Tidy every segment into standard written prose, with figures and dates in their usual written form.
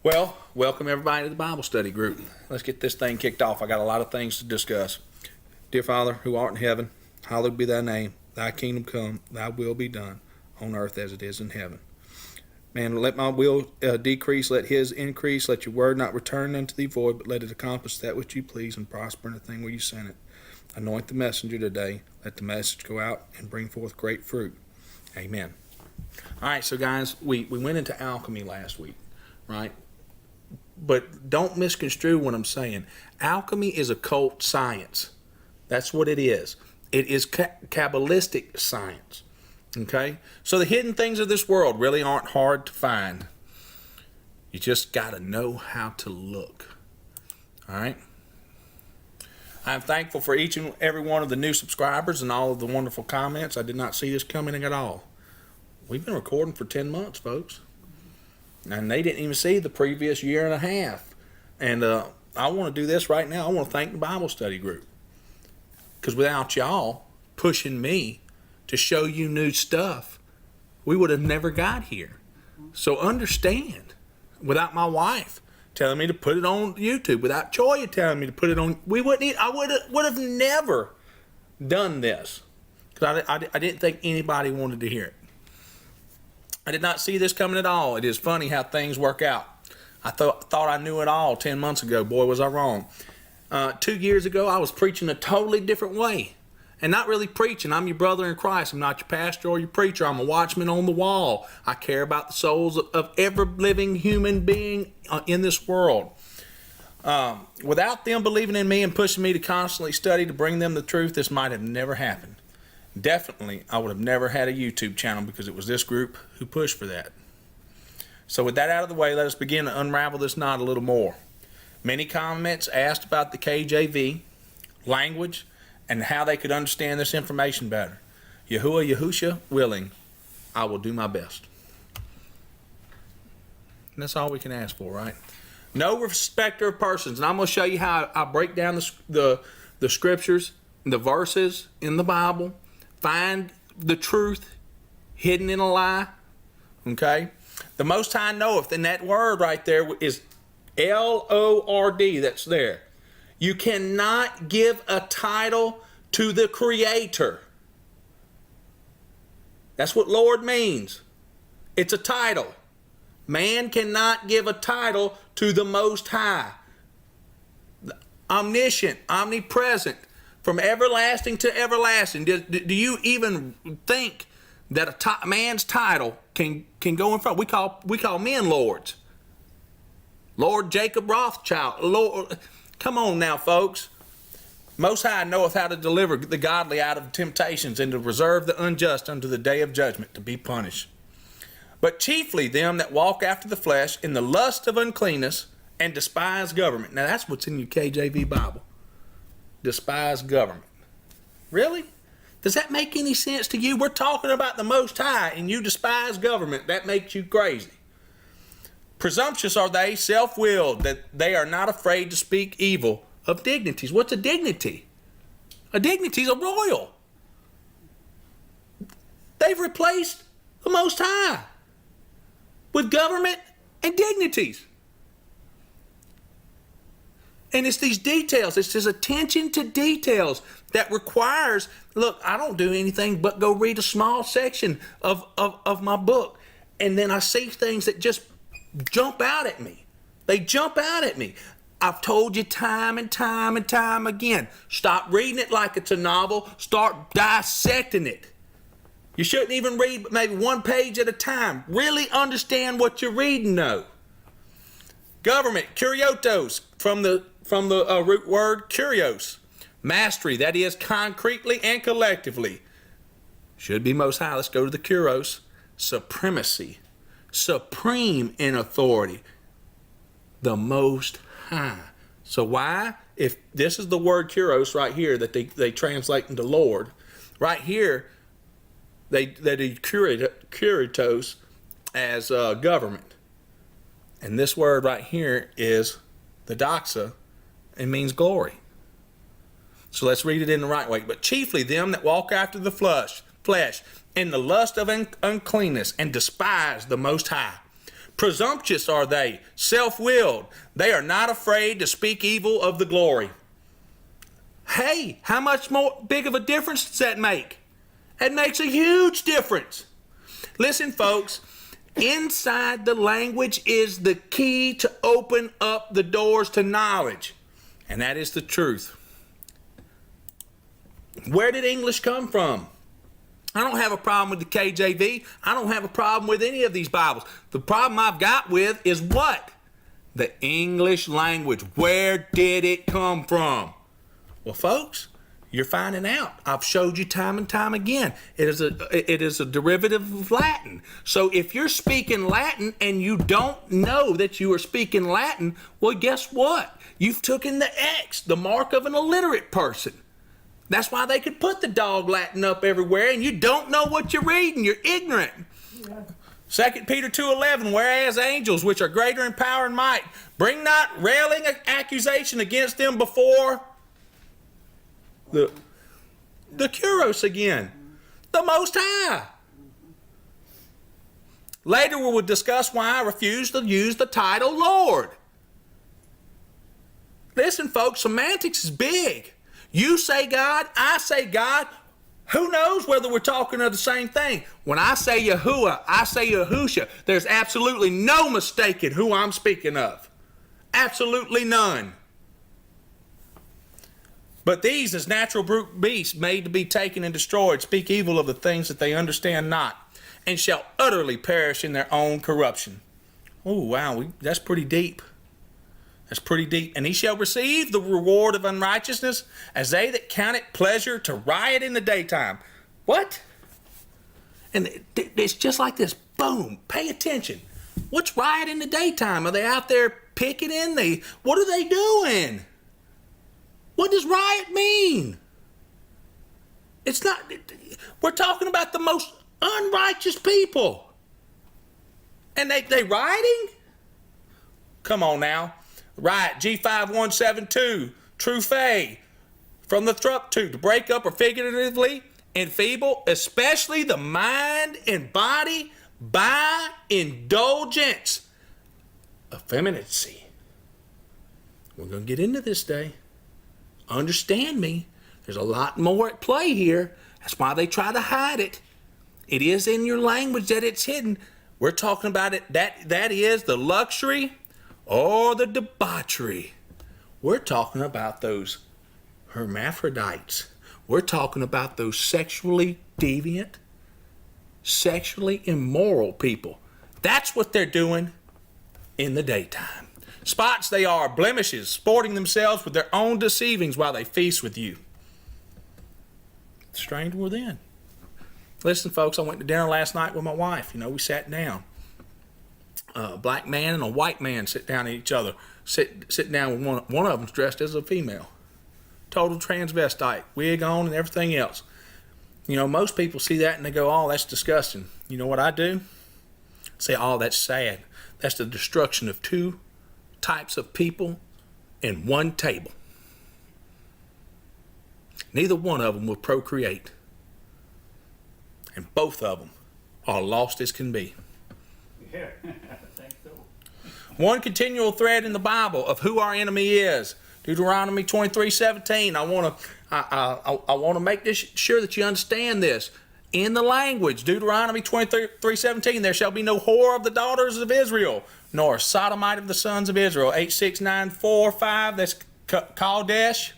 Well, welcome everybody to the Bible study group. Let's get this thing kicked off. I got a lot of things to discuss. Dear Father, who art in heaven, hallowed be thy name. Thy kingdom come, thy will be done, on earth as it is in heaven. Man, let my will decrease, let his increase. Let your word not return unto thee void, but let it accomplish that which you please and prosper in the thing where you sent it. Anoint the messenger today. Let the message go out and bring forth great fruit. Amen. All right, so guys, we went into alchemy last week, right? But don't misconstrue what I'm saying. Alchemy is occult science. That's what it is. It is Kabbalistic science. Okay? So the hidden things of this world really aren't hard to find. You just got to know how to look. All right? I'm thankful for each and every one of the new subscribers and all of the wonderful comments. I did not see this coming at all. We've been recording for 10 months, folks. And they didn't even see the previous year and a half. And I want to do this right now. I want to thank the Bible study group. Because without y'all pushing me to show you new stuff, we would have never got here. So understand, without my wife telling me to put it on YouTube, without Joya telling me to put it on, I would have never done this. Because I didn't think anybody wanted to hear it. I did not see this coming at all. It is funny how things work out. I thought I knew it all 10 months ago. Boy, was I wrong. 2 years ago, I was preaching a totally different way. And not really preaching. I'm your brother in Christ. I'm not your pastor or your preacher. I'm a watchman on the wall. I care about the souls of every living human being in this world. Without them believing in me and pushing me to constantly study to bring them the truth, this might have never happened. Definitely, I would have never had a YouTube channel because it was this group who pushed for that. So with that out of the way, let us begin to unravel this knot a little more. Many comments asked about the KJV, language, and how they could understand this information better. Yahusha willing, I will do my best. And that's all we can ask for, right? No respecter of persons. And I'm going to show you how I break down the scriptures, the verses in the Bible, find the truth hidden in a lie. Okay? The Most High knoweth, and that word right there is L-O-R-D, that's there. You cannot give a title to the Creator. That's what Lord means. It's a title. Man cannot give a title to the Most High. Omniscient, omnipresent, from everlasting to everlasting. Do you even think that a man's title can go in front? We call men lords. Lord Jacob Rothschild. Lord, come on now, folks. Most High knoweth how to deliver the godly out of temptations and to reserve the unjust unto the day of judgment to be punished. But chiefly them that walk after the flesh in the lust of uncleanness and despise government. Now that's what's in your KJV Bible. Despise government. Really? Does that make any sense to you? We're talking about the Most High and you despise government. That makes you crazy. Presumptuous are they, self-willed, that they are not afraid to speak evil of dignities. What's a dignity? A dignity is a royal. They've replaced the Most High with government and dignities. And it's these details. It's this attention to details that requires, look, I don't do anything but go read a small section of my book. And then I see things that just jump out at me. They jump out at me. I've told you time and time and time again, stop reading it like it's a novel. Start dissecting it. You shouldn't even read maybe one page at a time. Really understand what you're reading, though. Government, kuriotos, from the root word kurios. Mastery, that is concretely and collectively. Should be Most High. Let's go to the kuros. Supremacy. Supreme in authority. The Most High. So why? If this is the word kuros right here that they translate into Lord, right here they do kuritos as government. And this word right here is the doxa. It means glory. So let's read it in the right way. But chiefly them that walk after the flesh, in the lust of uncleanness, and despise the Most High, Presumptuous are they, self-willed. They are not afraid to speak evil of the glory. Hey, how much more big of a difference does that make? It makes a huge difference. Listen, folks, inside the language is the key to open up the doors to knowledge, and that is the truth. Where did English come from? I don't have a problem with the KJV. I don't have a problem with any of these Bibles. The problem I've got with is what? The English language. Where did it come from? Well, folks, you're finding out. I've showed you time and time again. It is a derivative of Latin. So if you're speaking Latin and you don't know that you are speaking Latin, well, guess what? You've taken the X, the mark of an illiterate person. That's why they could put the dog Latin up everywhere, and you don't know what you're reading. You're ignorant. Yeah. 2 Peter 2:11, whereas angels, which are greater in power and might, bring not railing accusation against them before the Kyrios again, the Most High. Later we will discuss why I refuse to use the title Lord. Listen, folks, semantics is big. You say God, I say God. Who knows whether we're talking of the same thing? When I say Yahuwah, I say Yahusha. There's absolutely no mistaking who I'm speaking of. Absolutely none. But these, as natural brute beasts, made to be taken and destroyed, speak evil of the things that they understand not, and shall utterly perish in their own corruption. Oh, wow, that's pretty deep. That's pretty deep. And he shall receive the reward of unrighteousness as they that count it pleasure to riot in the daytime. What? And it's just like this. Boom. Pay attention. What's riot in the daytime? Are they out there picketing? What are they doing? What does riot mean? It's not. We're talking about the most unrighteous people. And they rioting? Come on now. Riot, G5172, true fay, from the thrup to break up or figuratively enfeeble, especially the mind and body by indulgence, effeminacy. We're going to get into this day. Understand me. There's a lot more at play here. That's why they try to hide it. It is in your language that it's hidden. We're talking about it. That is the luxury or the debauchery. We're talking about those hermaphrodites. We're talking about those sexually deviant, sexually immoral people. That's what they're doing in the daytime. Spots they are, blemishes, sporting themselves with their own deceivings while they feast with you. Stranger within. Listen, folks, I went to dinner last night with my wife. We sat down. A black man and a white man sit down at each other. Sit down with one of them's dressed as a female. Total transvestite, wig on and everything else. Most people see that and they go, oh, that's disgusting. You know what I do? Say, oh, that's sad. That's the destruction of two types of people in one table. Neither one of them will procreate. And both of them are lost as can be. Yeah, I think so. One continual thread in the Bible of who our enemy is. Deuteronomy 23:17. I want to make this sure that you understand this. In the language, Deuteronomy 23:17, there shall be no whore of the daughters of Israel, nor a sodomite of the sons of Israel. 86945, that's Kadesh.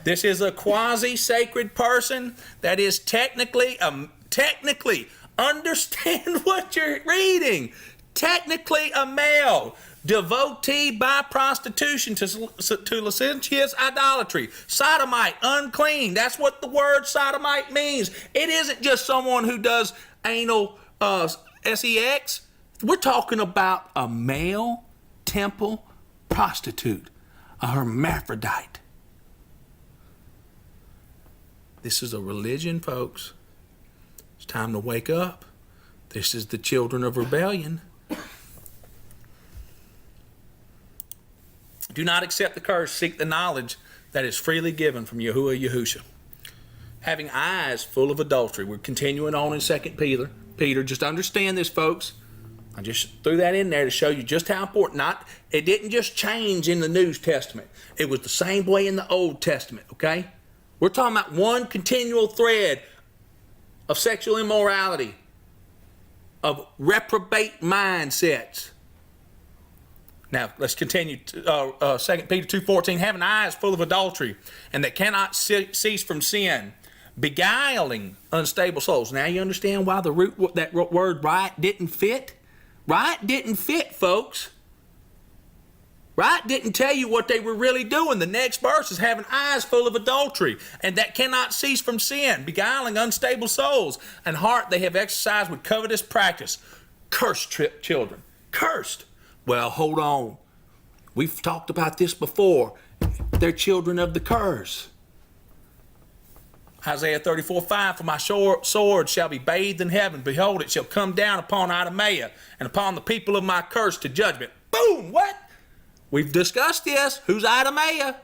This is a quasi-sacred person that is technically, understand what you're reading. Technically a male, devotee by prostitution to licentious idolatry. Sodomite, unclean. That's what the word sodomite means. It isn't just someone who does anal sex. We're talking about a male temple prostitute, a hermaphrodite. This is a religion, folks. It's time to wake up. This is the children of rebellion. Do not accept the curse. Seek the knowledge that is freely given from Yahuwah Yahusha. Having eyes full of adultery. We're continuing on in 2 Peter. Just understand this, folks. I just threw that in there to show you just how important. It didn't just change in the New Testament. It was the same way in the Old Testament, okay? We're talking about one continual thread of sexual immorality, of reprobate mindsets. Now, let's continue. 2 Peter 2:14, having eyes full of adultery, and that cannot cease from sin, beguiling unstable souls. Now you understand why that word right didn't fit? Right didn't fit, folks. Right didn't tell you what they were really doing. The next verse is having eyes full of adultery, and that cannot cease from sin, beguiling unstable souls, and heart they have exercised with covetous practice. Cursed children. Cursed. Well, hold on. We've talked about this before. They're children of the curse. Isaiah 34:5, for my sword shall be bathed in heaven. Behold, it shall come down upon Idumaea and upon the people of my curse to judgment. Boom! What? We've discussed this. Who's Idumaea?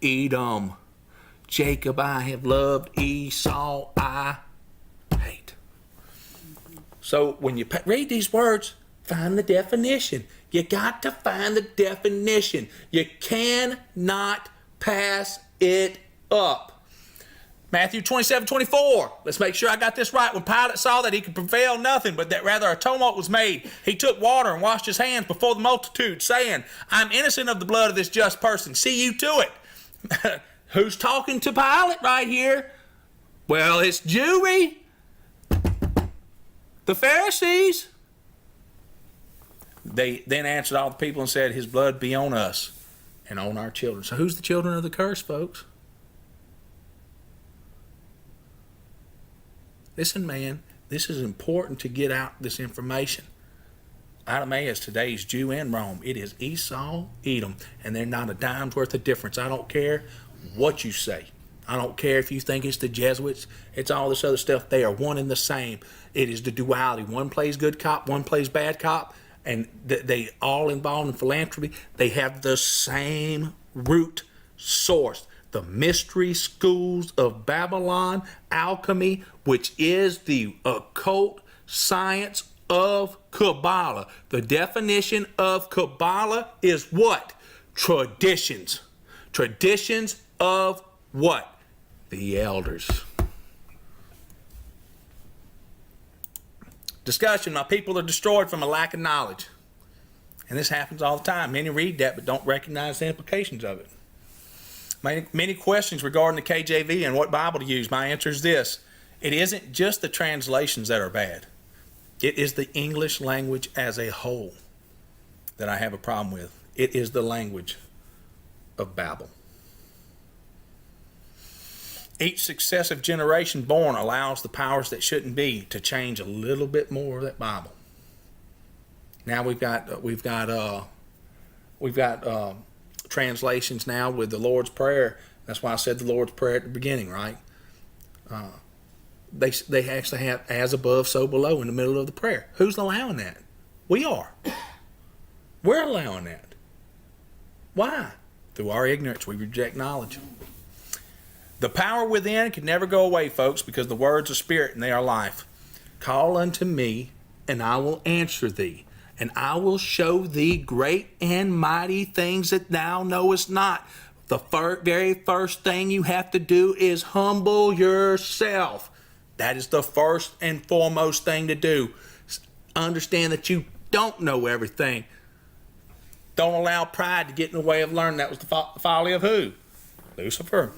Edom. Jacob I have loved, Esau I hate. So when you read these words, find the definition. You got to find the definition. You cannot pass it up. Matthew 27:24. Let's make sure I got this right. When Pilate saw that he could prevail nothing, but that rather a tumult was made, he took water and washed his hands before the multitude, saying, I'm innocent of the blood of this just person. See you to it. Who's talking to Pilate right here? Well, it's Jewry. The Pharisees. They then answered all the people and said, his blood be on us and on our children. So who's the children of the curse, folks? Listen, man, this is important to get out this information. Idumaea is today's Jew in Rome. It is Esau, Edom, and they're not a dime's worth of difference. I don't care what you say. I don't care if you think it's the Jesuits. It's all this other stuff. They are one and the same. It is the duality. One plays good cop, one plays bad cop, and they all involved in philanthropy. They have the same root source. The mystery schools of Babylon, alchemy, which is the occult science of Kabbalah. The definition of Kabbalah is what? Traditions. Traditions of what? The elders. Discussion. My people are destroyed from a lack of knowledge. And this happens all the time. Many read that but don't recognize the implications of it. Many questions regarding the KJV and what Bible to use. My answer is this. It isn't just the translations that are bad. It is the English language as a whole that I have a problem with. It is the language of Babel. Each successive generation born allows the powers that shouldn't be to change a little bit more of that Bible. Now we've got translations now with the Lord's Prayer. That's why I said the Lord's Prayer at the beginning, right? They actually have as above, so below in the middle of the prayer. Who's allowing that? We are. We're allowing that. Why? Through our ignorance, we reject knowledge. The power within can never go away, folks, because the words are spirit and they are life. Call unto me, and I will answer thee, and I will show thee great and mighty things that thou knowest not. The very first thing you have to do is humble yourself. That is the first and foremost thing to do. Understand that you don't know everything. Don't allow pride to get in the way of learning. That was the folly of who? Lucifer.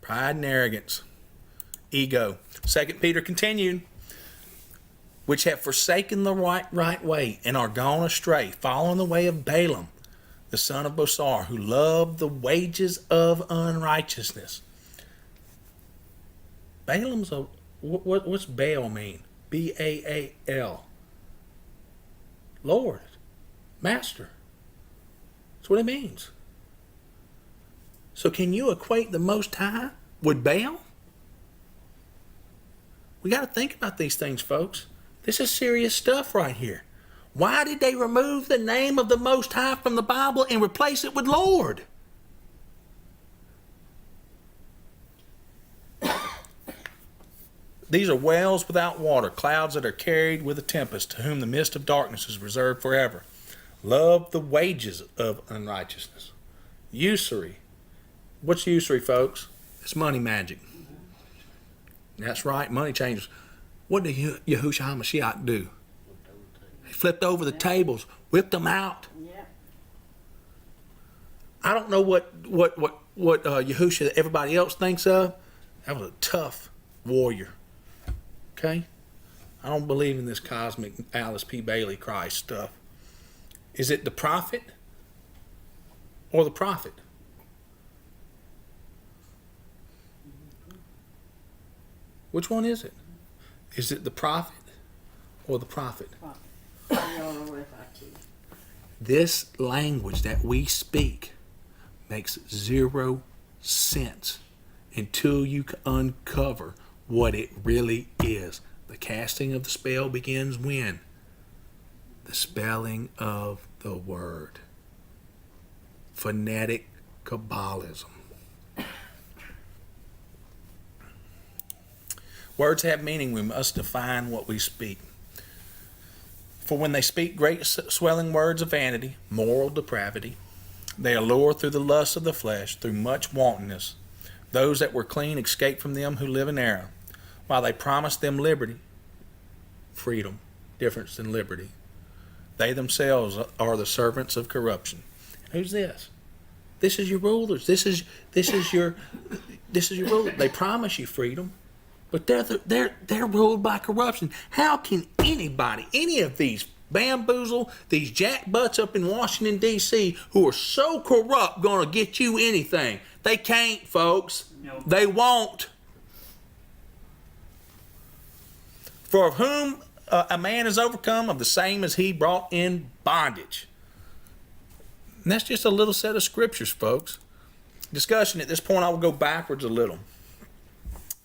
Pride and arrogance. Ego. 2 Peter continued. Which have forsaken the right way and are gone astray, following the way of Balaam, the son of Bosor, who loved the wages of unrighteousness. Balaam's a, what's Baal mean? B-A-A-L. Lord, Master. That's what it means. So can you equate the Most High with Baal? We got to think about these things, folks. This is serious stuff right here. Why did they remove the name of the Most High from the Bible and replace it with Lord? These are wells without water, clouds that are carried with a tempest, to whom the mist of darkness is reserved forever. Love the wages of unrighteousness. Usury. What's usury, folks? It's money magic. That's right, money changers. What did Yahushua HaMashiach do? He flipped over the tables, whipped them out. Yeah. I don't know what Yahushua everybody else thinks of. That was a tough warrior. Okay? I don't believe in this cosmic Alice P. Bailey Christ stuff. Is it the prophet or the prophet? Which one is it? Is it the prophet or the prophet? This language that we speak makes 0 sense until you uncover what it really is. The casting of the spell begins when? The spelling of the word. Phonetic Kabbalism. Words have meaning. We must define what we speak. For when they speak great swelling words of vanity, moral depravity, they allure through the lust of the flesh, through much wantonness. Those that were clean escape from them who live in error, while they promise them liberty, freedom, difference in liberty. They themselves are the servants of corruption. Who's this? This is your rulers. This is your ruler. They promise you freedom, but they're ruled by corruption. How can anybody, any of these bamboozle, these jackbutts up in Washington, D.C., who are so corrupt, going to get you anything? They can't, folks. No. They won't. For of whom a man is overcome, of the same as he brought in bondage. And that's just a little set of scriptures, folks. Discussion at this point, I will go backwards a little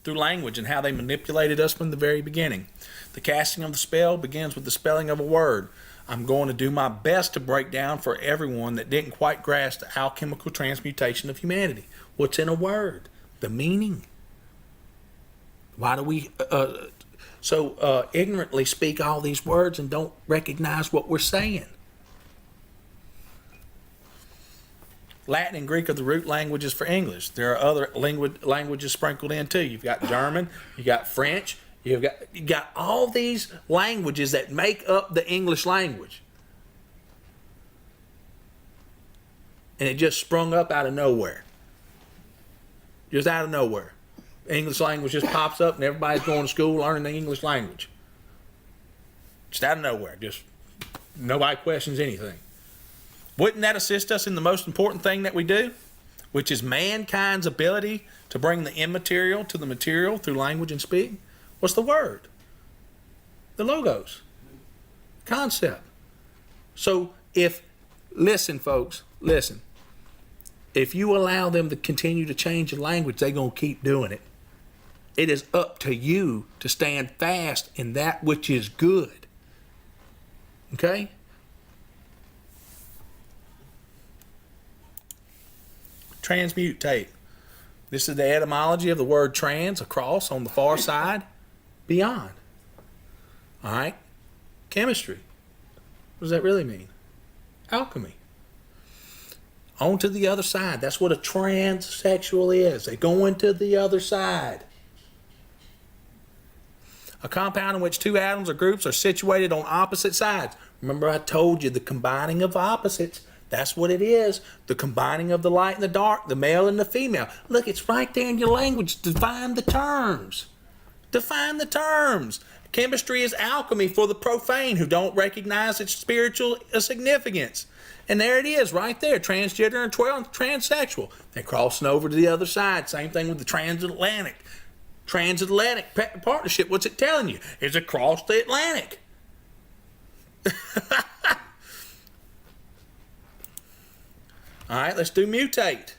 through language and how they manipulated us from the very beginning. The casting of the spell begins with the spelling of a word. I'm going to do my best to break down for everyone that didn't quite grasp the alchemical transmutation of humanity. What's in a word? The meaning. Why do we so ignorantly speak all these words and don't recognize what we're saying? Latin and Greek are the root languages for English. There are other languages sprinkled in too. You've got German, you've got French, you've got all these languages that make up the English language. And it just sprung up out of nowhere. Just out of nowhere. English language just pops up and everybody's going to school learning the English language. Just out of nowhere. Just nobody questions anything. Wouldn't that assist us in the most important thing that we do, which is mankind's ability to bring the immaterial to the material through language and speak? What's the word? The logos. Concept. So listen, folks, listen. If you allow them to continue to change the language, they're going to keep doing it. It is up to you to stand fast in that which is good. Okay? Transmutate. This is the etymology of the word trans, across, on the far side, beyond. All right? Chemistry. What does that really mean? Alchemy. On to the other side. That's what a transsexual is. They go into the other side. A compound in which two atoms or groups are situated on opposite sides. Remember I told you the combining of opposites. That's what it is. The combining of the light and the dark, the male and the female. Look, it's right there in your language. Define the terms. Define the terms. Chemistry is alchemy for the profane who don't recognize its spiritual significance. And there it is, right there. Transgender and transsexual. They're crossing over to the other side. Same thing with the transatlantic. Transatlantic partnership. What's it telling you? It's across the Atlantic. All right, let's do mutate.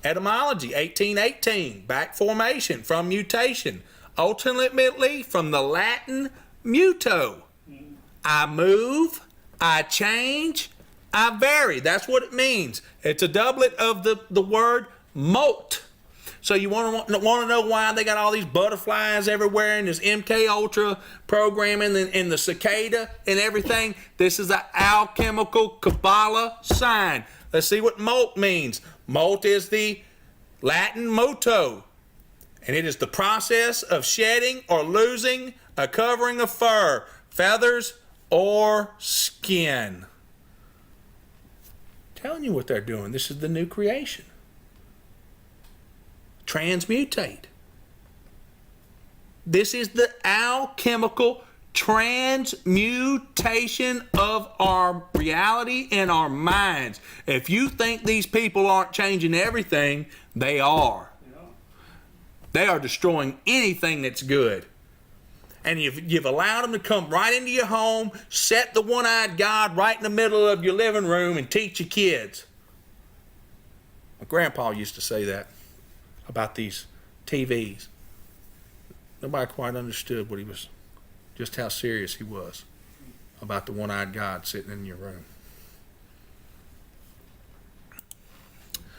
Etymology, 1818. Back formation from mutation. Ultimately from the Latin muto. I move, I change, I vary. That's what it means. It's a doublet of the word molt. So you want to know why they got all these butterflies everywhere and this MK Ultra programming and the cicada and everything? This is an alchemical Kabbalah sign. Let's see what molt means. Molt is the Latin moto, and it is the process of shedding or losing a covering of fur, feathers, or skin. Telling you what they're doing. This is the new creation. Transmutate. This is the alchemical transmutation of our reality and our minds. If you think these people aren't changing everything, they are. They are destroying anything that's good. And you've allowed them to come right into your home, set the one-eyed God right in the middle of your living room and teach your kids. My grandpa used to say that about these TVs. Nobody quite understood what he was, just how serious he was about the one-eyed God sitting in your room.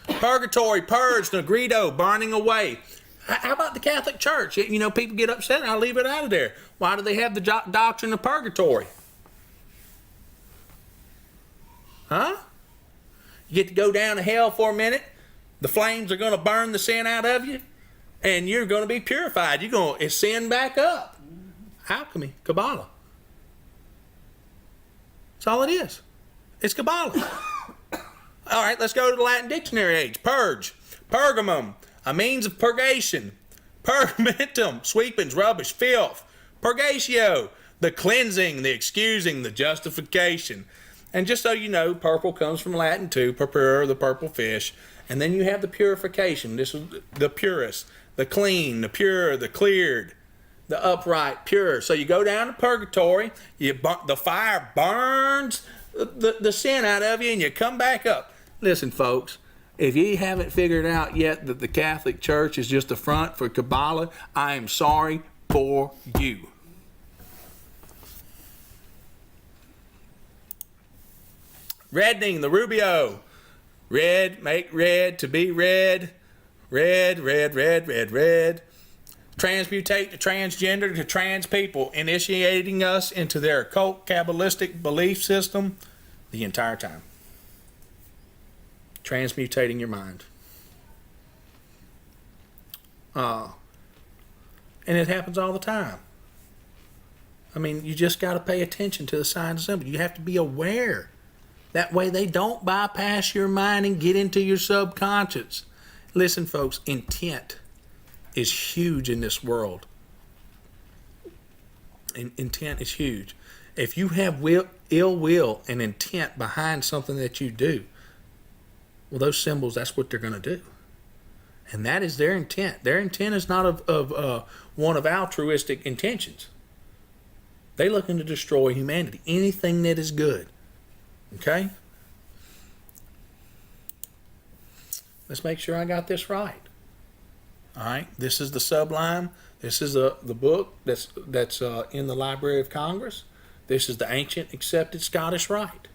Purgatory, purge, negredo, burning away. How about the Catholic Church? You know, people get upset and I leave it out of there. Why do they have the doctrine of purgatory? Huh? You get to go down to hell for a minute. The flames are going to burn the sin out of you. And you're going to be purified. You're going to ascend back up. Alchemy, Kabbalah. That's all it is. It's Kabbalah. All right, let's go to the Latin dictionary age. Purge, Pergamum, a means of purgation. Purgamentum, sweepings, rubbish, filth. Purgatio, the cleansing, the excusing, the justification. And just so you know, purple comes from Latin too, purpura, the purple fish. And then you have the purification. This is the purest, the clean, the pure, the cleared, the upright, pure. So you go down to purgatory, the fire burns the sin out of you, and you come back up. Listen, folks, if you haven't figured out yet that the Catholic Church is just a front for Kabbalah, I am sorry for you. Reddening, the Rubio. Red, make red, to be red. Red, red, red, red, red. Transmutate the transgender to trans people, initiating us into their occult Kabbalistic belief system the entire time. Transmutating your mind. And it happens all the time. I mean, you just got to pay attention to the signs and symbols. You have to be aware. That way they don't bypass your mind and get into your subconscious. Listen, folks, intent is huge in this world. Intent is huge. If you have ill will and intent behind something that you do, well, those symbols, that's what they're going to do. And that is their intent. Their intent is not of one of altruistic intentions. They're looking to destroy humanity, anything that is good. Okay? Let's make sure I got this right. All right, this is the Sublime. This is the book that's in the Library of Congress. This is the ancient accepted Scottish Rite.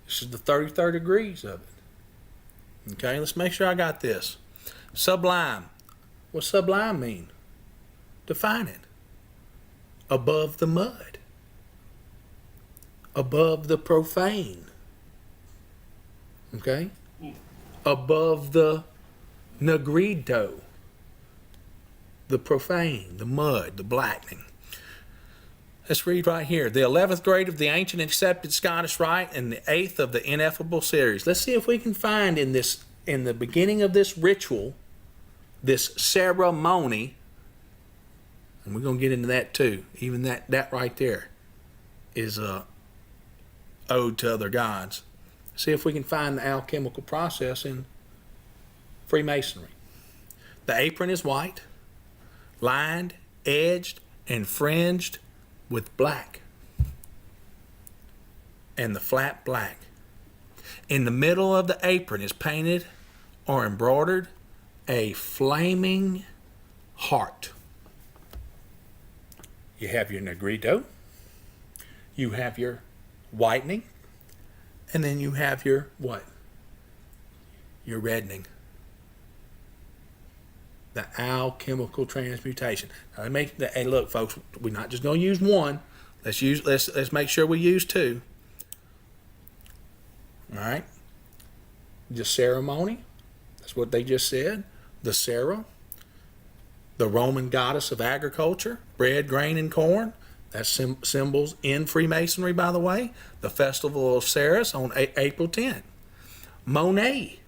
This is the 33rd degrees of it. Okay, let's make sure I got this. Sublime. What sublime mean? Define it. Above the mud. Above the profane. Okay? Above the negrido. The profane, the mud, the blackening. Let's read right here. The 11th grade of the ancient accepted Scottish Rite and the 8th of the ineffable series. Let's see if we can find in the beginning of this ritual, this ceremony, and we're going to get into that too. Even that right there is ode to other gods. See if we can find the alchemical process in Freemasonry. The apron is white, lined, edged, and fringed with black, and the flap black. In the middle of the apron is painted or embroidered a flaming heart. You have your negrido, you have your whitening, and then you have your what? Your reddening. The alchemical transmutation. Now, hey, look, folks, we're not just going to use one. Let's make sure we use two. All right. The ceremony. That's what they just said. The Sarah. The Roman goddess of agriculture, bread, grain, and corn. That's symbols in Freemasonry, by the way. The Festival of Ceres on April 10th. Monet.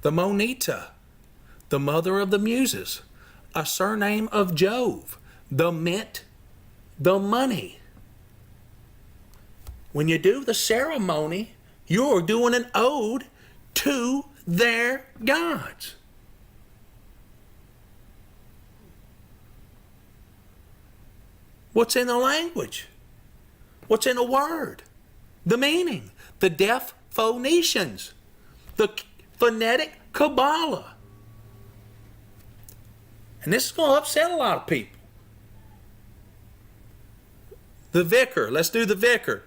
The Moneta. The mother of the Muses, a surname of Jove, the mint, the money. When you do the ceremony, you're doing an ode to their gods. What's in the language? What's in the word? The meaning. The deaf Phoenicians. The phonetic Kabbalah. And this is going to upset a lot of people. The vicar. Let's do the vicar.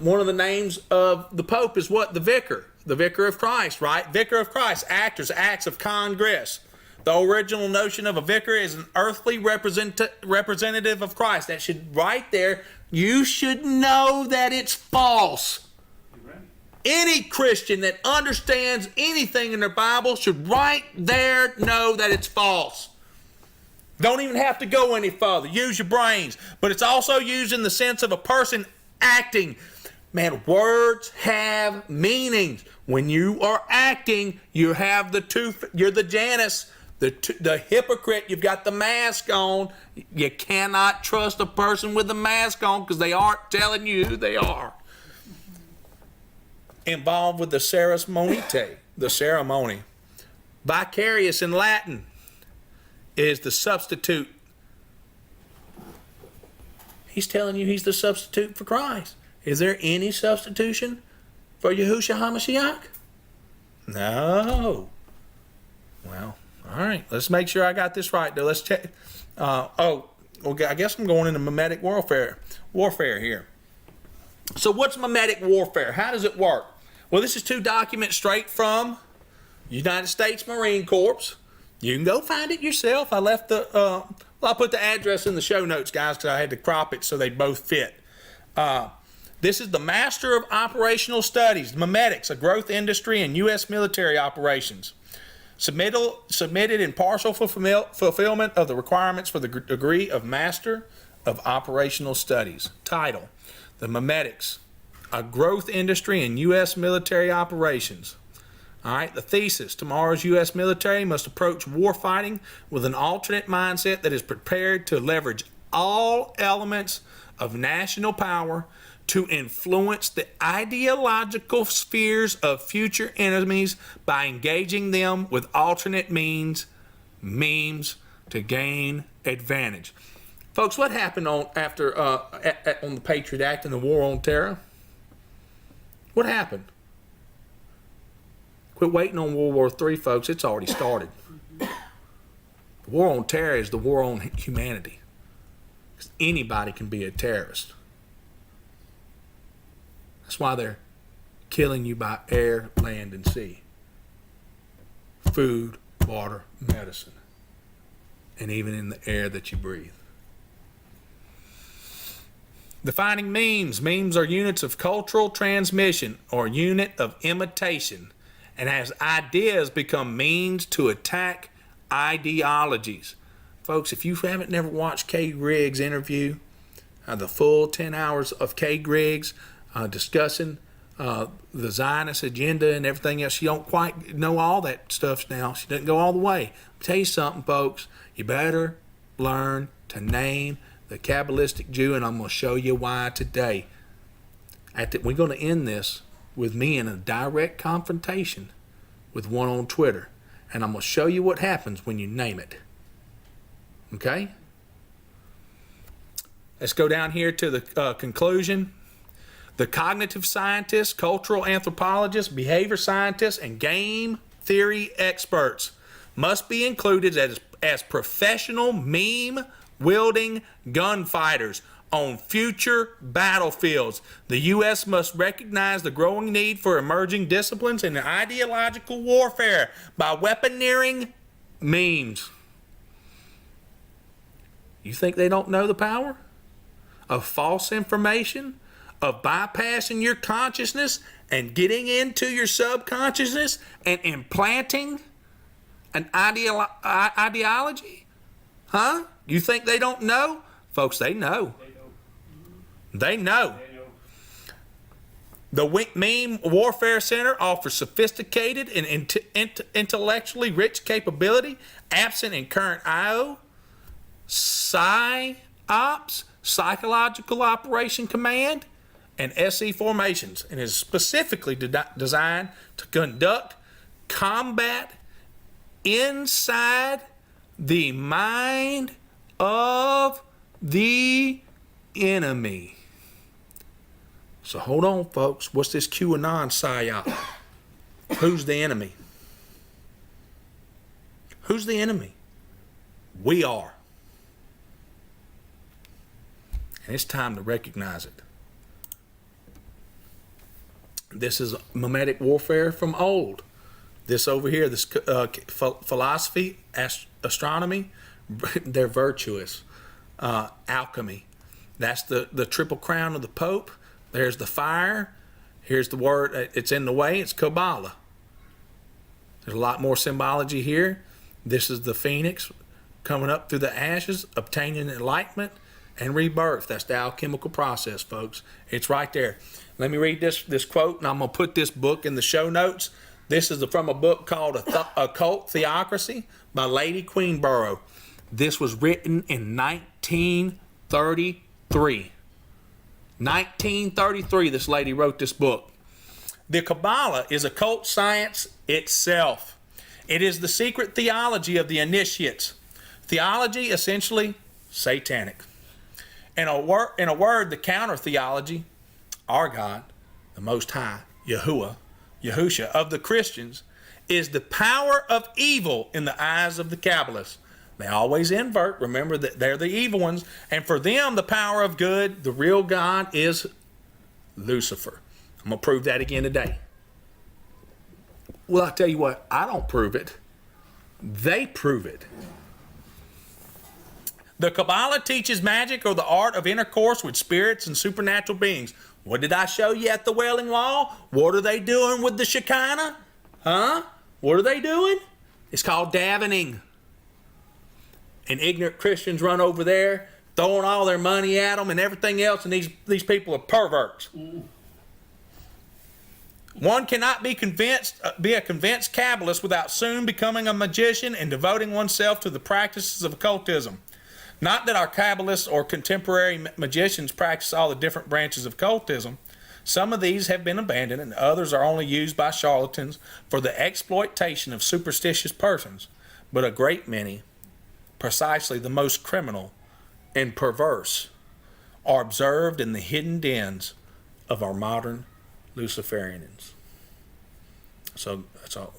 One of the names of the Pope is what? The vicar. The vicar of Christ, right? Vicar of Christ. Actors, acts of Congress. The original notion of a vicar is an earthly representative of Christ. That should, right there, you should know that it's false. Any Christian that understands anything in their Bible should right there know that it's false. Don't even have to go any further. Use your brains. But it's also used in the sense of a person acting. Man, words have meanings. When you are acting, you have you're the Janus, the hypocrite. You've got the mask on. You cannot trust a person with a mask on because they aren't telling you who they are. Involved with the ceremony, the ceremony. Vicarious in Latin is the substitute. He's telling you he's the substitute for Christ. Is there any substitution for Yahushua HaMashiach? No. Well, all right. Let's make sure I got this right, though. Let's check. I guess I'm going into mimetic warfare here. So what's mimetic warfare? How does it work? Well, this is two documents straight from United States Marine Corps. You can go find it yourself. I left I'll put the address in the show notes, guys, because I had to crop it so they both fit. This is the Master of Operational Studies, Mimetics, a growth industry in U.S. military operations. Submitted in partial fulfillment of the requirements for the degree of Master of Operational Studies. Title, the Mimetics, a growth industry in U.S. military operations. All right, the thesis, tomorrow's U.S. military must approach warfighting with an alternate mindset that is prepared to leverage all elements of national power to influence the ideological spheres of future enemies by engaging them with alternate means to gain advantage. Folks, what happened on the Patriot Act and the War on Terror? What happened? Quit waiting on World War III, folks. It's already started. The war on terror is the war on humanity. Because anybody can be a terrorist. That's why they're killing you by air, land, and sea. Food, water, medicine. And even in the air that you breathe. Defining memes. Memes are units of cultural transmission or unit of imitation. And as ideas become means to attack ideologies. Folks, if you haven't never watched Kay Griggs' interview, the full 10 hours of Kay Griggs discussing the Zionist agenda and everything else, she don't quite know all that stuff now. She doesn't go all the way. I'll tell you something, folks. You better learn to name the Kabbalistic Jew, and I'm going to show you why today. We're going to end this with me in a direct confrontation with one on Twitter. And I'm going to show you what happens when you name it. Okay? Let's go down here to the conclusion. The cognitive scientists, cultural anthropologists, behavior scientists, and game theory experts must be included as professional meme-wielding gunfighters on future battlefields. The U.S. must recognize the growing need for emerging disciplines in ideological warfare by weaponeering memes. You think they don't know the power of false information, of bypassing your consciousness and getting into your subconsciousness and implanting an ideology? Huh? You think they don't know? Folks, they know. They know. The Meme Warfare Center offers sophisticated and intellectually rich capability absent in current IO, PSYOPs, Psychological Operation Command, and SE formations, and is specifically designed to conduct combat inside the mind of the enemy. So hold on, folks. What's this QAnon psyop? Who's the enemy? Who's the enemy? We are. And it's time to recognize it. This is mimetic warfare from old. This over here, this philosophy, astronomy, they're virtuous. Alchemy. That's the triple crown of the Pope. There's the fire. Here's the word. It's in the way. It's Kabbalah. There's a lot more symbology here. This is the phoenix coming up through the ashes, obtaining enlightenment and rebirth. That's the alchemical process, folks. It's right there. Let me read this quote, and I'm going to put this book in the show notes. This is from a book called Occult Theocracy by Lady Queenborough. This was written in 1933. 1933, this lady wrote this book. The Kabbalah is occult science itself. It is the secret theology of the initiates. Theology, essentially, satanic. In a word, the counter theology, our God, the Most High, Yahusha of the Christians, is the power of evil in the eyes of the Kabbalists. They always invert. Remember that they're the evil ones. And for them, the power of good, the real God, is Lucifer. I'm going to prove that again today. Well, I tell you what, I don't prove it. They prove it. The Kabbalah teaches magic or the art of intercourse with spirits and supernatural beings. What did I show you at the Wailing Wall? What are they doing with the Shekinah? Huh? What are they doing? It's called davening. And ignorant Christians run over there, throwing all their money at them and everything else, and these people are perverts. One cannot be a convinced Kabbalist without soon becoming a magician and devoting oneself to the practices of occultism. Not that our Kabbalists or contemporary magicians practice all the different branches of occultism. Some of these have been abandoned, and others are only used by charlatans for the exploitation of superstitious persons. But a great many, precisely the most criminal and perverse, are observed in the hidden dens of our modern Luciferians. So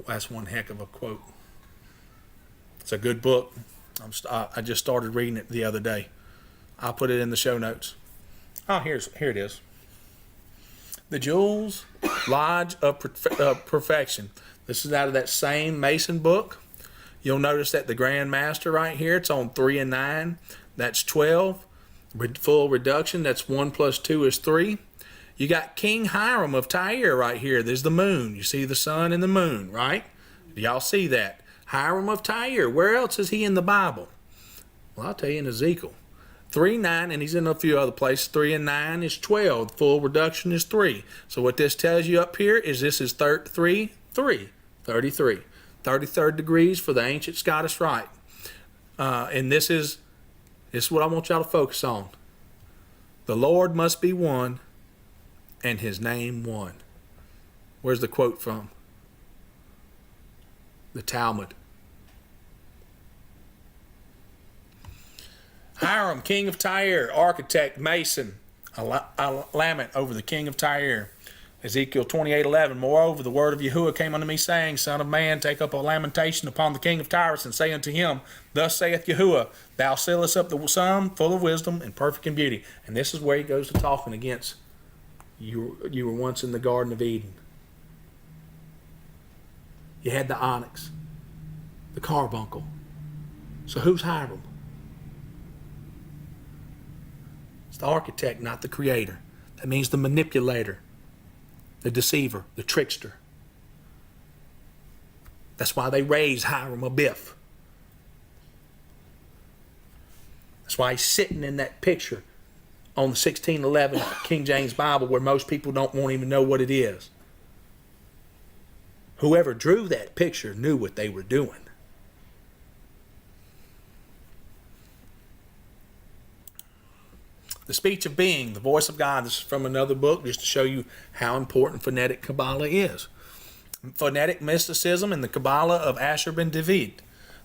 that's one heck of a quote. It's a good book. I just started reading it the other day. I'll put it in the show notes. Oh, here it is. The Jewels Lodge of Perfection. This is out of that same Mason book. You'll notice that the Grand Master right here, it's on 3 and 9. That's 12. Full reduction, that's 1 plus 2 is 3. You got King Hiram of Tyre right here. There's the moon. You see the sun and the moon, right? Do y'all see that? Hiram of Tyre. Where else is he in the Bible? Well, I'll tell you, in Ezekiel. 3, 9, and he's in a few other places. 3 and 9 is 12. Full reduction is 3. So what this tells you up here is this is 33. 33rd degrees for the ancient Scottish Rite. And this is what I want y'all to focus on. The Lord must be one, and his name one. Where's the quote from? The Talmud. Hiram, king of Tyre, architect, mason, a lament over the king of Tyre. Ezekiel 28:11. Moreover, the word of Yahuwah came unto me, saying, Son of man, take up a lamentation upon the king of Tyrus, and say unto him, Thus saith Yahuwah, Thou sealest up the sum, full of wisdom and perfect in beauty. And this is where he goes to talking against you were once in the Garden of Eden. You had the onyx. the carbuncle. So who's Hiram? It's the architect, not the creator. That means the manipulator, the deceiver, the trickster. That's why they raised Hiram Abiff. That's why he's sitting in that picture on the 1611 King James Bible where most people won't even know what it is. Whoever drew that picture knew what they were doing. The speech of being, the voice of God. This is from another book just to show you how important phonetic Kabbalah is. Phonetic mysticism and the Kabbalah of Asher ben David.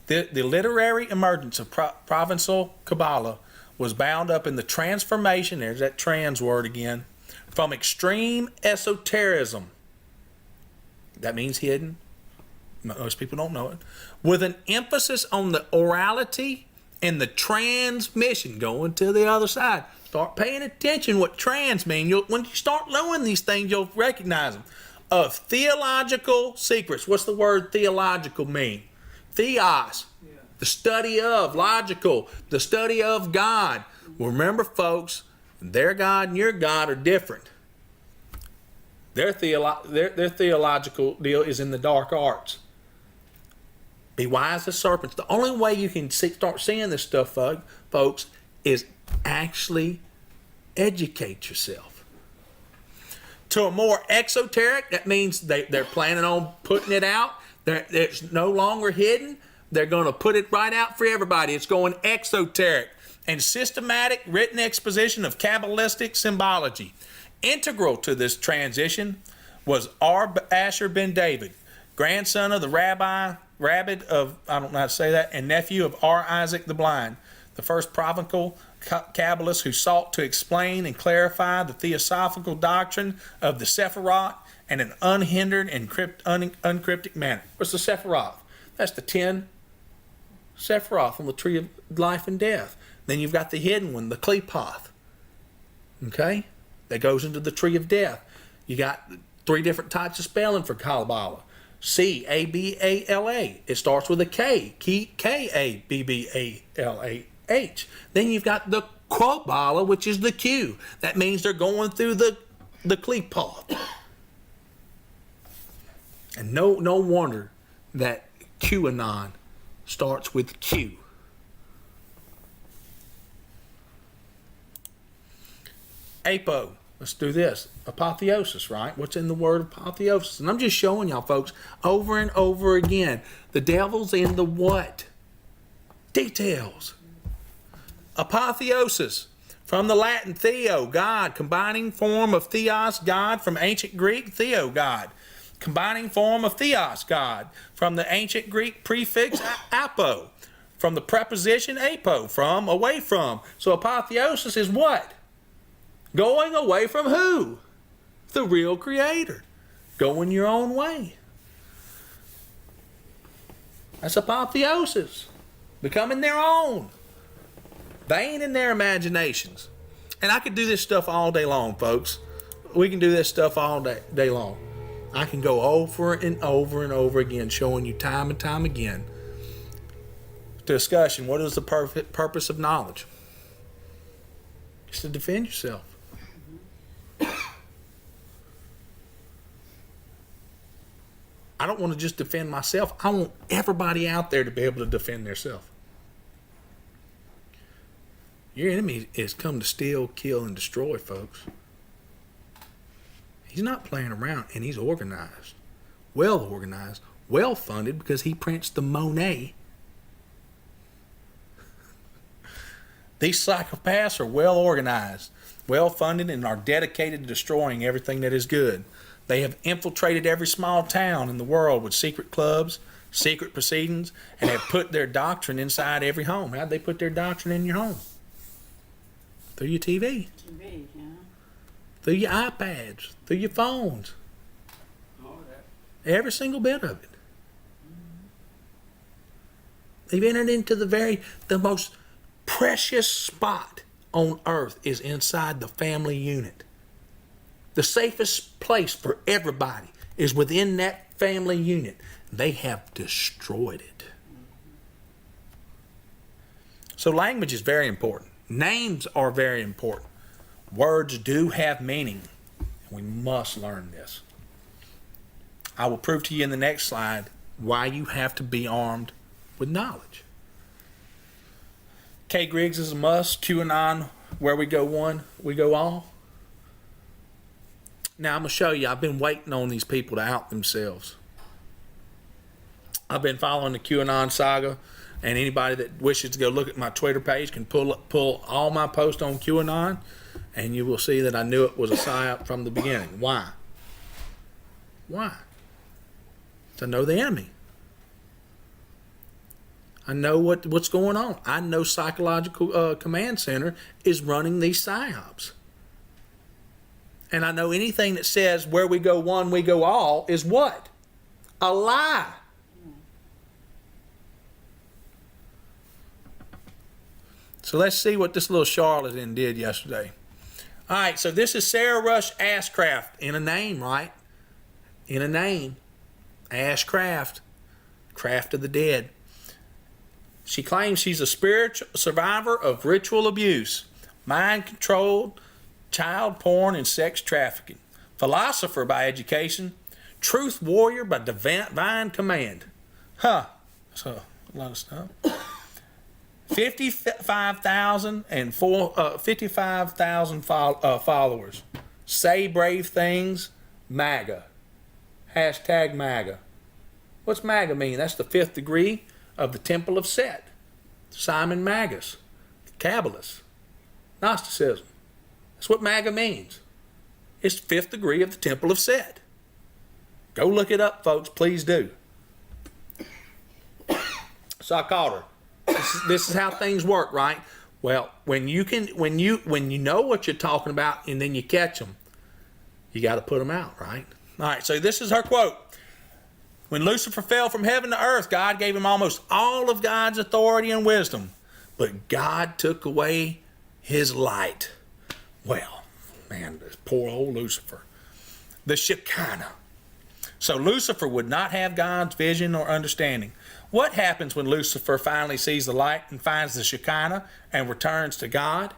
The literary emergence of provincial Kabbalah was bound up in the transformation, there's that trans word again, from extreme esotericism. That means hidden. Most people don't know it. With an emphasis on the orality and the transmission, going to the other side. Start paying attention what trans mean. When you start knowing these things, you'll recognize them. Of theological secrets. What's the word theological mean? Theos, the study of, logical, the study of God. Well, remember, folks, their God and your God are different. Their theological deal is in the dark arts. Be wise as serpents. The only way you can start seeing this stuff, folks, is actually educate yourself. To a more exoteric, that means they're planning on putting it out. It's no longer hidden. They're going to put it right out for everybody. It's going exoteric and systematic written exposition of Kabbalistic symbology. Integral to this transition was Asher ben David, grandson of the Rabbit of, I don't know how to say that, and nephew of Isaac the Blind, the first provincial Kabbalist who sought to explain and clarify the theosophical doctrine of the Sephiroth in an unhindered and uncryptic manner. What's the Sephiroth? That's the 10 Sephiroth on the tree of life and death. Then you've got the hidden one, the Klepoth. Okay? That goes into the tree of death. You got 3 different types of spelling for Kabbalah. C-A-B-A-L-A. It starts with a K. K-A-B-B-A-L-A-H. Then you've got the Kabbalah, which is the Q. That means they're going through the Klepoth. And no wonder that QAnon starts with Q. Apo. Let's do this. Apotheosis, right? What's in the word apotheosis? And I'm just showing y'all, folks, over and over again. The devil's in the what? Details. Apotheosis. From the Latin theo, God. Combining form of theos, God. From ancient Greek, theo, God. Combining form of theos, God. From the ancient Greek prefix, apo. From the preposition apo, from, away from. So apotheosis is what? Going away from who? The real creator. Going your own way. That's apotheosis. Becoming their own. Vain in their imaginations. And I could do this stuff all day long, folks. We can do this stuff all day long. I can go over and over and over again, showing you time and time again. Discussion, what is the purpose of knowledge? It's to defend yourself. I don't want to just defend myself. I want everybody out there to be able to defend themselves. Your enemy is come to steal, kill, and destroy, folks. He's not playing around, and he's organized. Well organized. Well funded, because he prints the Monet. These psychopaths are well organized, well funded, and are dedicated to destroying everything that is good. They have infiltrated every small town in the world with secret clubs, secret proceedings, and have put their doctrine inside every home. How'd they put their doctrine in your home? Through your TV. TV, yeah. Through your iPads. Through your phones. All that. Every single bit of it. They've entered into the most precious spot on earth is inside the family unit. The safest place for everybody is within that family unit. They have destroyed it. So language is very important. Names are very important. Words do have meaning. We must learn this. I will prove to you in the next slide why you have to be armed with knowledge. K. Griggs is a must. QAnon, where we go one, we go all. Now I'm going to show you, I've been waiting on these people to out themselves. I've been following the QAnon saga, and anybody that wishes to go look at my Twitter page can pull all my posts on QAnon, and you will see that I knew it was a psyop from the beginning. Why? Why? To know the enemy. I know what's going on. I know Psychological Command Center is running these psyops. And I know anything that says where we go one, we go all is what? A lie. So let's see what this little charlatan did yesterday. All right, so this is Sarah Rush Ashcraft. In a name, right? In a name. Ashcraft. Craft of the dead. She claims she's a spiritual survivor of ritual abuse, mind-controlled, child porn, and sex trafficking. Philosopher by education. Truth warrior by divine command. Huh. So, a lot of stuff. 55,000 followers. Say brave things. MAGA. Hashtag MAGA. What's MAGA mean? That's the 5th degree of the Temple of Set. Simon Magus. Kabbalists. Gnosticism. That's what MAGA means. It's the 5th degree of the Temple of Set. Go look it up, folks. Please do. So I called her. This is how things work, right? Well, when you know what you're talking about and then you catch them, you got to put them out, right? All right, so this is her quote. When Lucifer fell from heaven to earth, God gave him almost all of God's authority and wisdom, but God took away his light. Well, man, this poor old Lucifer. The Shekinah. So Lucifer would not have God's vision or understanding. What happens when Lucifer finally sees the light and finds the Shekinah and returns to God?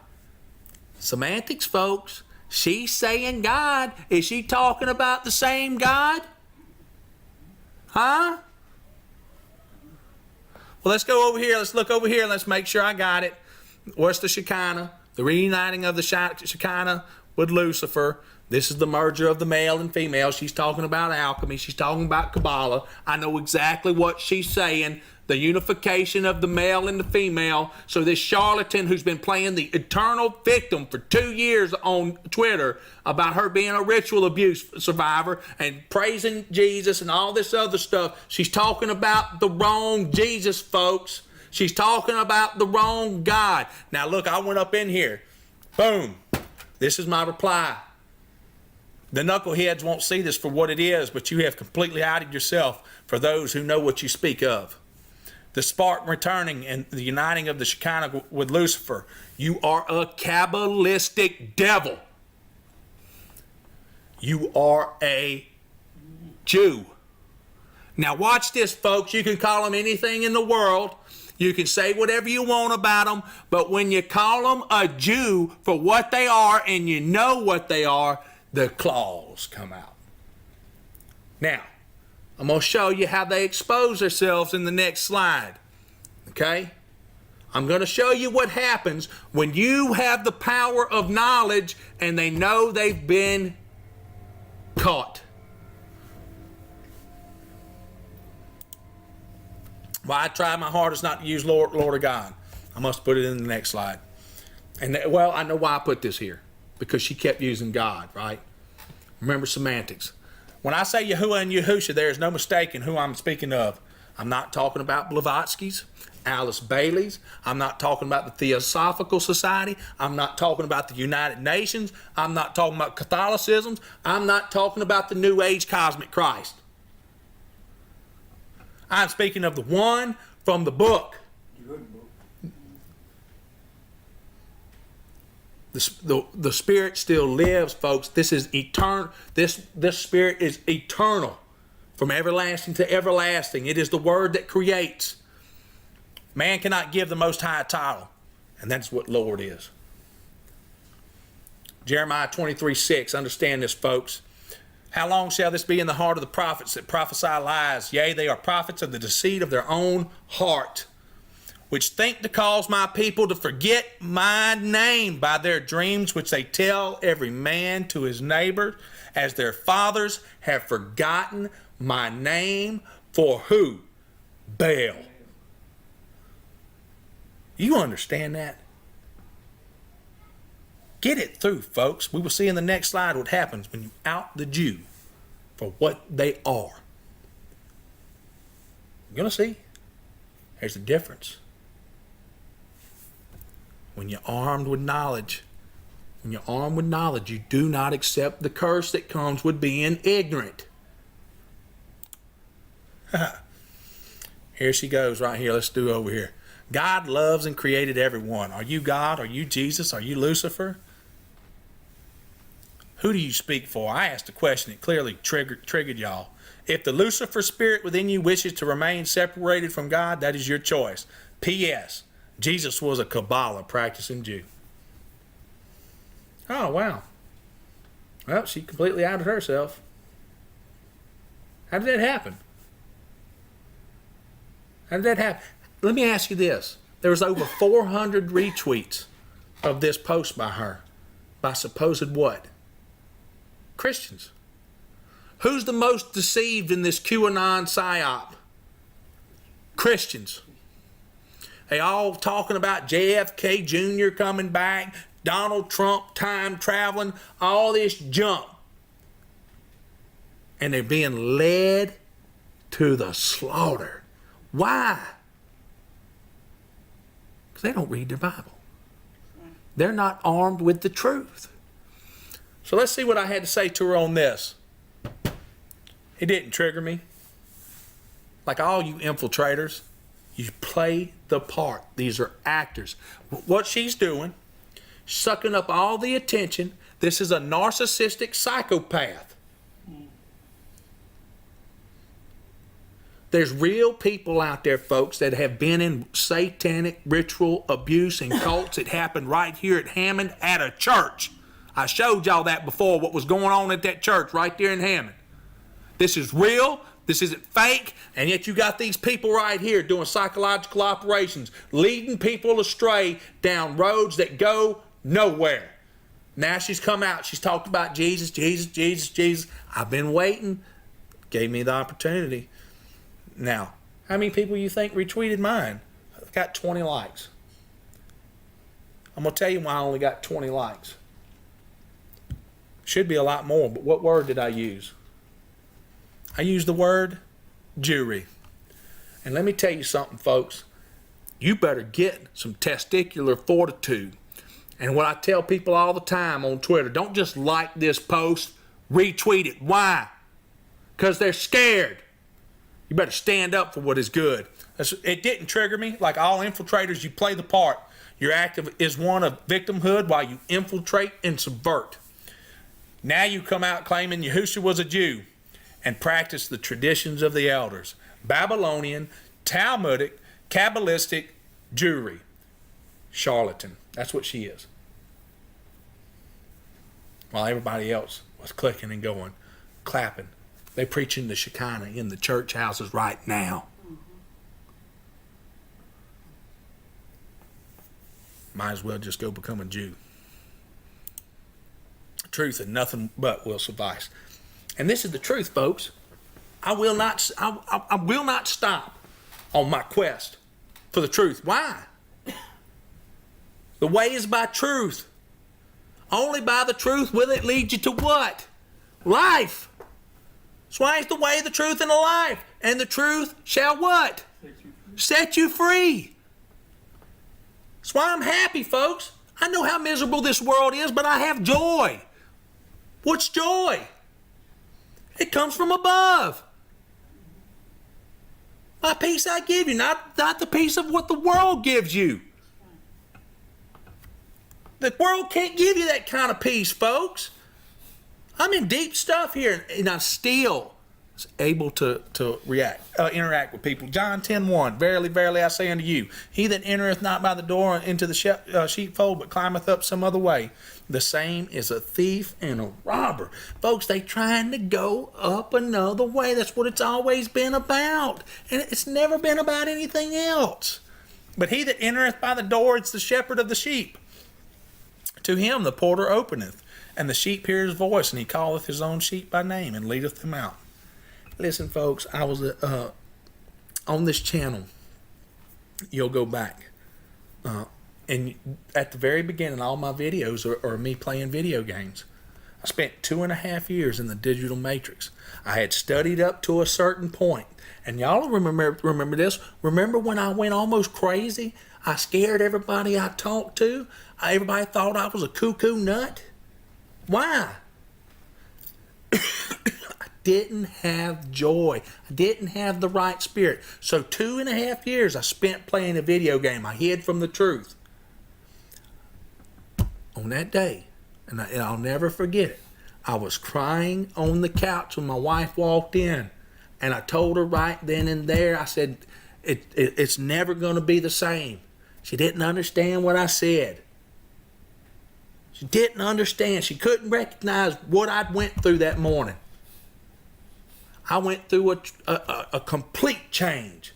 Semantics, folks. She's saying God. Is she talking about the same God? Huh? Well, let's go over here. Let's look over here. Let's make sure I got it. What's the Shekinah? The reuniting of the Shekinah with Lucifer. This is the merger of the male and female. She's talking about alchemy. She's talking about Kabbalah. I know exactly what she's saying. The unification of the male and the female. So this charlatan who's been playing the eternal victim for 2 years on Twitter about her being a ritual abuse survivor and praising Jesus and all this other stuff, she's talking about the wrong Jesus, folks. She's talking about the wrong God. Now look, I went up in here. Boom. This is my reply. The knuckleheads won't see this for what it is, but you have completely outed yourself for those who know what you speak of. The spark returning and the uniting of the Shekinah with Lucifer. You are a Kabbalistic devil. You are a Jew. Now watch this, folks. You can call them anything in the world. You can say whatever you want about them, but when you call them a Jew for what they are and you know what they are, the claws come out. Now, I'm going to show you how they expose themselves in the next slide. Okay? I'm going to show you what happens when you have the power of knowledge and they know they've been caught. Well, I tried my hardest not to use Lord of God. I must put it in the next slide. And well, I know why I put this here. Because she kept using God, right? Remember semantics. When I say Yahuwah and Yahusha, there is no mistaking who I'm speaking of. I'm not talking about Blavatsky's, Alice Bailey's. I'm not talking about the Theosophical Society. I'm not talking about the United Nations. I'm not talking about Catholicism. I'm not talking about the New Age Cosmic Christ. I'm speaking of the one from the book. Good book. The spirit still lives, folks. This is eternal. This spirit is eternal, from everlasting to everlasting. It is the word that creates. Man cannot give the Most High a title. And that's what Lord is. Jeremiah 23:6. Understand this, folks. How long shall this be in the heart of the prophets that prophesy lies? Yea, they are prophets of the deceit of their own heart, which think to cause my people to forget my name by their dreams, which they tell every man to his neighbor, as their fathers have forgotten my name. For who? Baal. You understand that? Get it through, folks. We will see in the next slide what happens when you out the Jew for what they are. You're going to see. There's a difference. When you're armed with knowledge, you do not accept the curse that comes with being ignorant. Here she goes right here. Let's do over here. God loves and created everyone. Are you God? Are you Jesus? Are you Lucifer? Who do you speak for? I asked a question that clearly triggered y'all. If the Lucifer spirit within you wishes to remain separated from God, that is your choice. P.S. Jesus was a Kabbalah practicing Jew. Oh, wow. Well, she completely outed herself. How did that happen? Let me ask you this. There was over 400 retweets of this post by her. By supposed what? Christians. Who's the most deceived in this QAnon psyop? Christians. They all talking about JFK Jr. coming back, Donald Trump time traveling, all this junk. And they're being led to the slaughter. Why? Because they don't read their Bible. They're not armed with the truth. So let's see what I had to say to her on this. It didn't trigger me. Like all you infiltrators, you play the part. These are actors. What she's doing, sucking up all the attention. This is a narcissistic psychopath. There's real people out there, folks, that have been in satanic ritual abuse and cults. It happened right here at Hammond at a church. I showed y'all that before, what was going on at that church right there in Hammond. This is real. This isn't fake. And yet you got these people right here doing psychological operations, leading people astray down roads that go nowhere. Now she's come out. She's talked about Jesus, Jesus, Jesus, Jesus. I've been waiting. Gave me the opportunity. Now, how many people you think retweeted mine? I've got 20 likes. I'm going to tell you why I only got 20 likes. Should be a lot more, but what word did I use? I used the word Jewry. And let me tell you something, folks. You better get some testicular fortitude. And what I tell people all the time on Twitter, don't just like this post, retweet it. Why? Because they're scared. You better stand up for what is good. It didn't trigger me. Like all infiltrators, you play the part. Your act is one of victimhood while you infiltrate and subvert. Now you come out claiming Yahushua was a Jew and practice the traditions of the elders. Babylonian, Talmudic, Kabbalistic Jewry. Charlatan. That's what she is. While everybody else was clicking and going, clapping. They're preaching the Shekinah in the church houses right now. Might as well just go become a Jew. Truth and nothing but will suffice. And this is the truth, folks. I will not stop on my quest for the truth. Why? The way is by truth. Only by the truth will it lead you to what? Life. That's why it's the way, the truth, and the life. And the truth shall what? Set you free. That's why I'm happy, folks. I know how miserable this world is, but I have joy. What's joy? It comes from above. My peace I give you, not the peace of what the world gives you. The world can't give you that kind of peace, folks. I'm in deep stuff here, and I still is able to interact with people. John 10:1, verily, verily, I say unto you, he that entereth not by the door into the sheepfold, but climbeth up some other way, the same is a thief and a robber. Folks, they trying to go up another way. That's what it's always been about. And it's never been about anything else. But he that entereth by the door, it's the shepherd of the sheep. To him the porter openeth, and the sheep hear his voice, and he calleth his own sheep by name, and leadeth them out. Listen, folks, I was on this channel. You'll go back. And at the very beginning, all my videos are me playing video games. I spent 2.5 years in the digital matrix. I had studied up to a certain point. And y'all remember this? Remember when I went almost crazy? I scared everybody I talked to. Everybody thought I was a cuckoo nut. Why? I didn't have joy. I didn't have the right spirit. So 2.5 years I spent playing a video game. I hid from the truth. On that day, and I'll never forget it, I was crying on the couch when my wife walked in. And I told her right then and there, I said, it's never going to be the same. She didn't understand what I said. She didn't understand. She couldn't recognize what I'd went through that morning. I went through a complete change.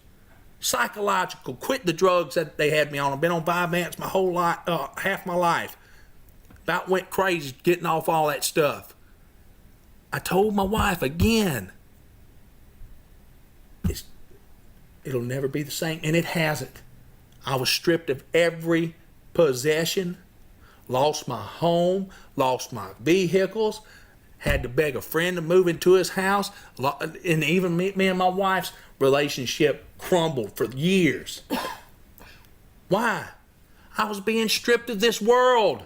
Psychological. Quit the drugs that they had me on. I've been on Vyvanse my whole life, half my life. About went crazy getting off all that stuff. I told my wife again, it'll never be the same. And it hasn't. I was stripped of every possession. Lost my home, lost my vehicles, had to beg a friend to move into his house, and even me and my wife's relationship crumbled for years. Why? I was being stripped of this world.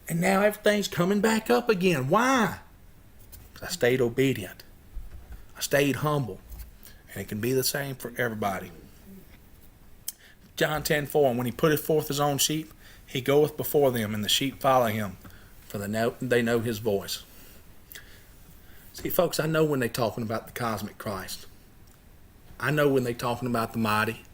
And now everything's coming back up again. Why? I stayed obedient. I stayed humble. And it can be the same for everybody. John 10:4, and when he putteth forth his own sheep, he goeth before them, and the sheep follow him, for they know his voice. See, folks, I know when they're talking about the cosmic Christ. I know when they're talking about the mighty.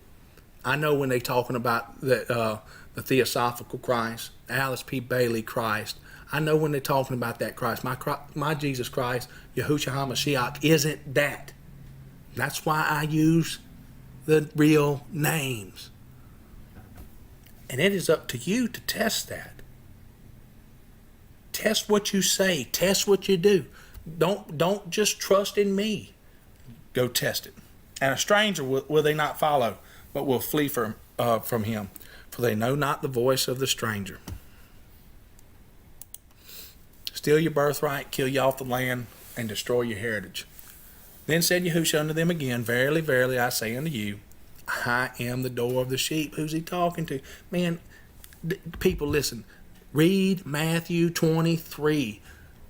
I know when they're talking about the Theosophical Christ, Alice P. Bailey Christ. I know when they're talking about that Christ. My Jesus Christ, Yahushua HaMashiach, isn't that. That's why I use the real names. And it is up to you to test that. Test what you say. Test what you do. Don't just trust in me. Go test it. And a stranger will they not follow, but will flee from him. For they know not the voice of the stranger. Steal your birthright, kill you off the land, and destroy your heritage. Then said Yahushua unto them again, verily, verily, I say unto you, I am the door of the sheep. Who's he talking to? Man, people, listen. Read Matthew 23.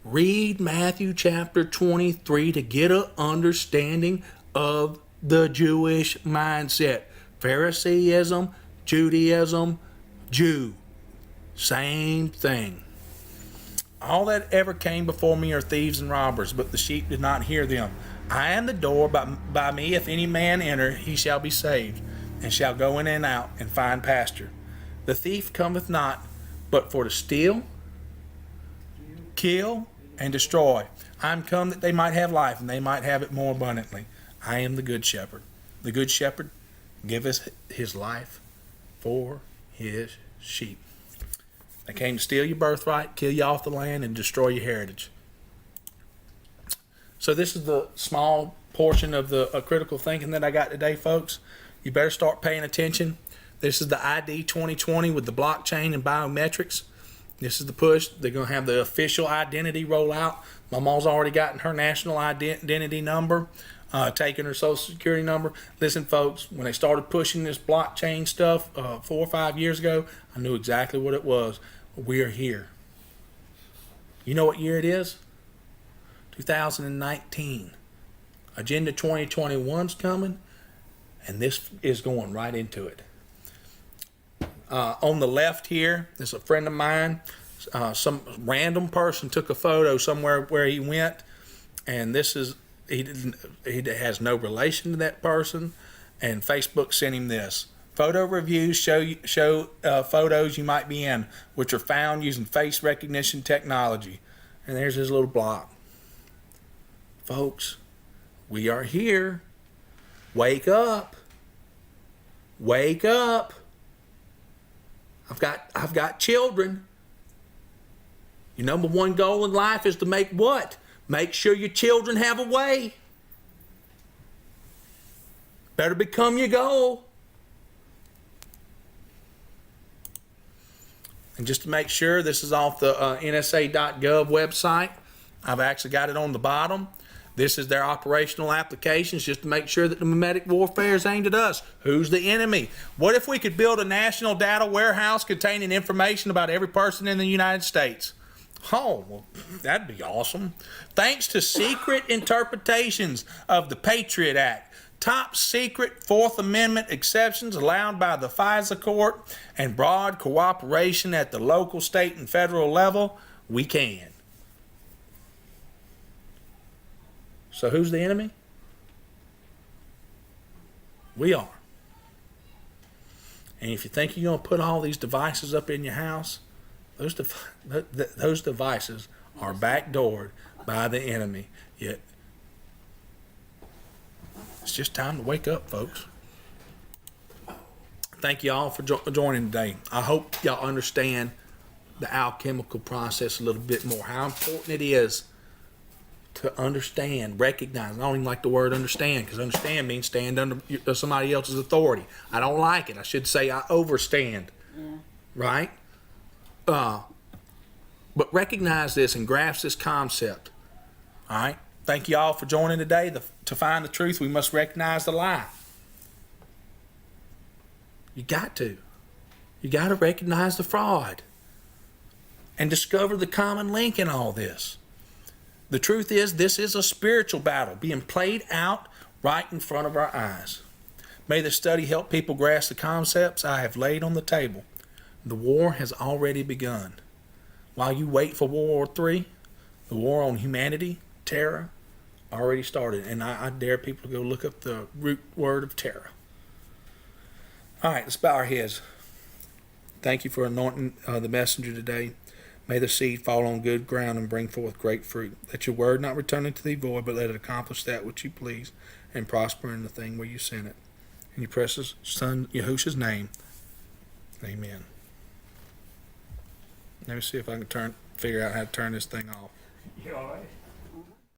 Read Matthew chapter 23 to get an understanding of the Jewish mindset. Phariseeism, Judaism, Jew. Same thing. All that ever came before me are thieves and robbers, but the sheep did not hear them. I am the door. By me, if any man enter, he shall be saved, and shall go in and out and find pasture. The thief cometh not, but for to steal, kill, and destroy. I am come that they might have life, and they might have it more abundantly. I am the good shepherd. The good shepherd giveth his life for his sheep. I came to steal your birthright, kill you off the land, and destroy your heritage. So this is the small portion of the critical thinking that I got today, folks. You better start paying attention. This is the ID 2020 with the blockchain and biometrics. This is the push. They're going to have the official identity roll out. My mom's already gotten her national identity number, taking her social security number. Listen, folks, when they started pushing this blockchain stuff 4 or 5 years ago, I knew exactly what it was. We're here. You know what year it is? 2019. Agenda 2021's coming, and this is going right into it. On the left here is a friend of mine. Some random person took a photo somewhere where he went, and he has no relation to that person, and Facebook sent him this. Photo reviews show photos you might be in, which are found using face recognition technology. And there's his little block. Folks, we are here. Wake up. Wake up. I've got children. Your number one goal in life is to make what? Make sure your children have a way. Better become your goal. And just to make sure, this is off the NSA.gov website. I've actually got it on the bottom. This is their operational applications, just to make sure that the mimetic warfare is aimed at us. Who's the enemy? What if we could build a national data warehouse containing information about every person in the United States? Oh, well, that'd be awesome. Thanks to secret interpretations of the Patriot Act, top secret Fourth Amendment exceptions allowed by the FISA court, and broad cooperation at the local, state, and federal level, we can. So who's the enemy? We are. And if you think you're going to put all these devices up in your house, those devices are backdoored by the enemy. Yet it's just time to wake up, folks. Thank you all for joining today. I hope y'all understand the alchemical process a little bit more, how important it is to understand, recognize. I don't even like the word understand, because understand means stand under somebody else's authority. I don't like it. I should say I overstand. Yeah. Right? But recognize this and grasp this concept. All right? Thank you all for joining today. To find the truth, we must recognize the lie. You got to. You got to recognize the fraud and discover the common link in all this. The truth is, this is a spiritual battle being played out right in front of our eyes. May the study help people grasp the concepts I have laid on the table. The war has already begun. While you wait for World War III, the war on humanity, terror, already started. And I dare people to go look up the root word of terror. All right, let's bow our heads. Thank you for anointing the messenger today. May the seed fall on good ground and bring forth great fruit. Let your word not return into thee void, but let it accomplish that which you please and prosper in the thing where you sent it. In your precious Son, Yahushua's name, amen. Let me see if I can figure out how to turn this thing off. You all right?